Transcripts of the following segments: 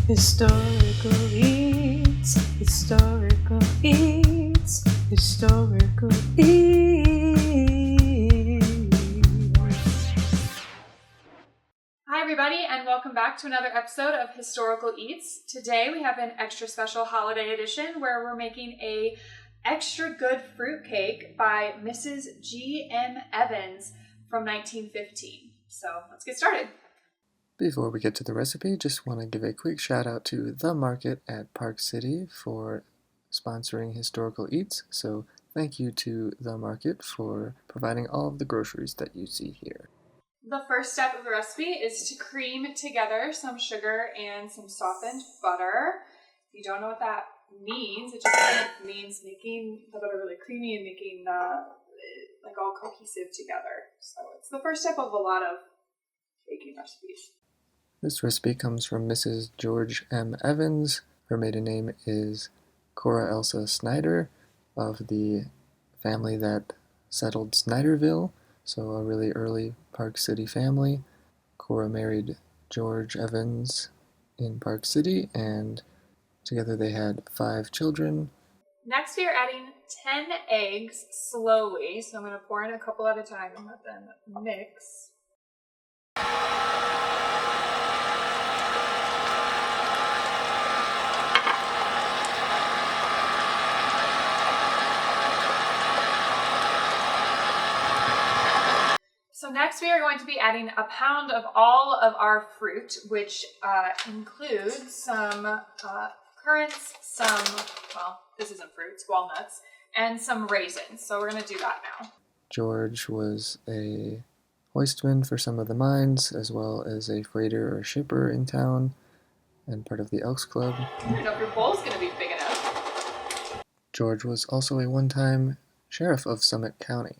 Historical Eats, Historical Eats, Historical Eats. Hi everybody, and welcome back to another episode of Historical Eats. Today we have an extra special holiday edition where we're making a extra good fruitcake by Mrs. G.M. Evans from 1915. So let's get started. Before we get to the recipe, just want to give a quick shout out to The Market at Park City for sponsoring Historical Eats. So thank you to The Market for providing all of the groceries that you see here. The first step of the recipe is to cream together some sugar and some softened butter. If you don't know what that means, it just kind of means making the butter really creamy and making like all cohesive together. So it's the first step of a lot of baking recipes. This recipe comes from Mrs. George M. Evans. Her maiden name is Cora Elsa Snyder, of the family that settled Snyderville, so a really early Park City family. Cora married George Evans in Park City, and together they had 5 children. Next, we are adding 10 eggs slowly. So I'm going to pour in a couple at a time and let them mix. So next we are going to be adding a pound of all of our fruit, which includes some currants, this isn't fruit, it's walnuts, and some raisins. So we're going to do that now. George was a hoistman for some of the mines, as well as a freighter or shipper in town, and part of the Elks Club. I don't know if your bowl's going to be big enough. George was also a one-time sheriff of Summit County.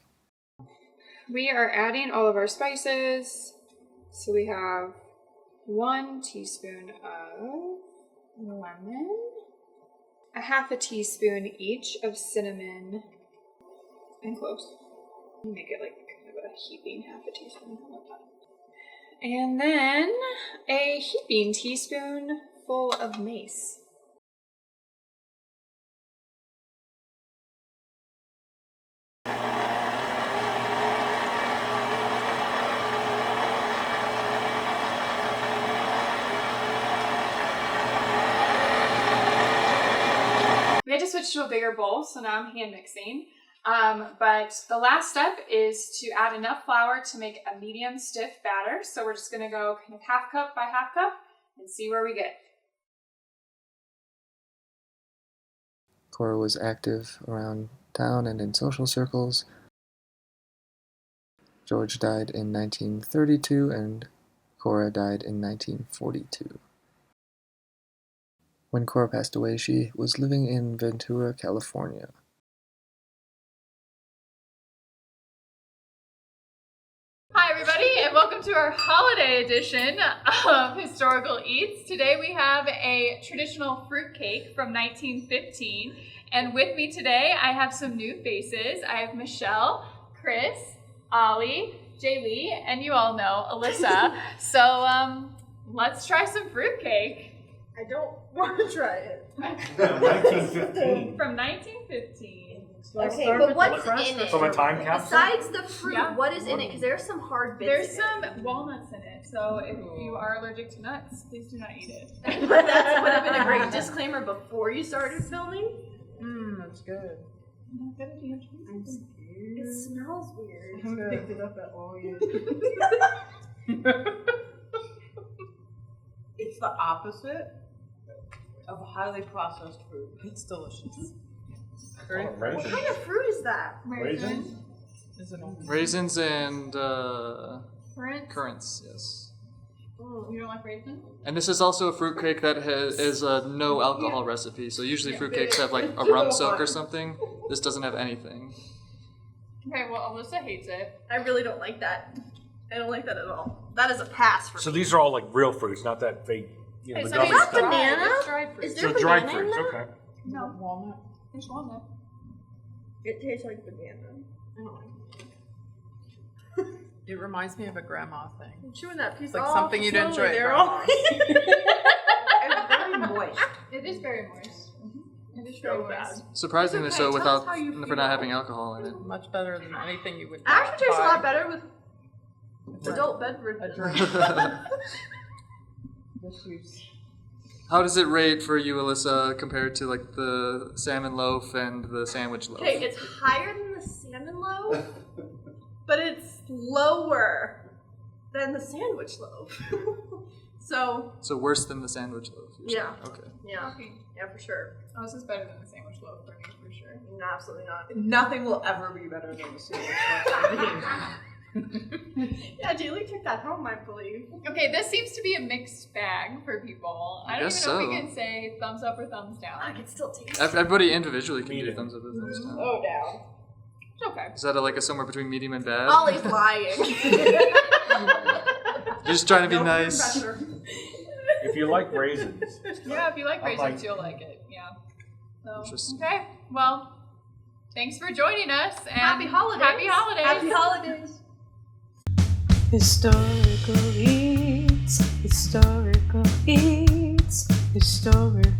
We are adding all of our spices. So we have 1 teaspoon of lemon, a half a teaspoon each of cinnamon, and cloves. Make it like kind of a heaping half a teaspoon. And then a heaping teaspoon full of mace. We had to switch to a bigger bowl, so now I'm hand mixing. But the last step is to add enough flour to make a medium stiff batter. So we're just gonna go kind of half cup by half cup and see where we get. Cora was active around town and in social circles. George died in 1932 and Cora died in 1942. When Cora passed away, she was living in Ventura, California. Hi everybody, and welcome to our holiday edition of Historical Eats. Today we have a traditional fruitcake from 1915, and with me today I have some new faces. I have Michelle, Chris, Ollie, Jaylee, and you all know Alyssa. So let's try some fruitcake. I don't want to try it. 1915. From 1915. Okay, but what's in it? From a time capsule? Besides the fruit, Yeah. what is in it? Because there's some hard bits. There's in some walnuts in it, so if you are allergic to nuts, please do not eat it. it. But that would have been a great disclaimer before you started filming. That's good. It smells weird. I haven't picked it up at all yet. It's the opposite of highly processed fruit. It's delicious. What kind of fruit is that? Raisins? Raisins and Currants? yes. You don't like raisins? And this is also a fruitcake that is a no alcohol recipe. So usually fruitcakes have like a rum soak or something. This doesn't have anything. Okay, well Alyssa hates it. I really don't like that. I don't like that at all. That is a pass for So me. these are all like real fruits, not that fake, the It's gummy not stuff. banana? It's dried fruit. Is So there dried banana in fruits, that? okay. No, walnut. There's walnut. It tastes like banana. I don't like it. It reminds me of a grandma thing. I'm chewing that piece It's like off something you'd slowly enjoy at there. grandma's. It's very moist. It is very moist. It is So very bad. moist. Surprisingly It's so okay, tell us without how you for feel. not having alcohol in it. Much better than anything you would Actually tastes a buy. lot better with Drink. adult beverage. A drink. Just use. How does it rate for you, Alyssa, compared to like the salmon loaf and the sandwich loaf? Okay, it's higher than the salmon loaf, but it's lower than the sandwich loaf. So, So worse than the sandwich loaf. you're Yeah. saying. Okay. yeah, Okay. yeah, for sure. Oh, this is better than the sandwich loaf for me, for sure. No, absolutely not. Nothing will ever be better than the sandwich. Yeah, Julie took that home, I believe. Okay, this seems to be a mixed bag for people. I don't even guess know if so. we can say thumbs up or thumbs down. I can still taste it. Everybody individually can do Medium. thumbs up or thumbs down. Oh, down. It's okay. Is that like a somewhere between medium and bad? Ollie's lying. You're just trying to be No peer nice. pressure. If you like raisins, Yeah, if you like I raisins, like- you'll like it. Yeah. So, Interesting. okay. Well, thanks for joining us. And Happy holidays. Happy holidays. Happy holidays. Historical eats, historical eats, historical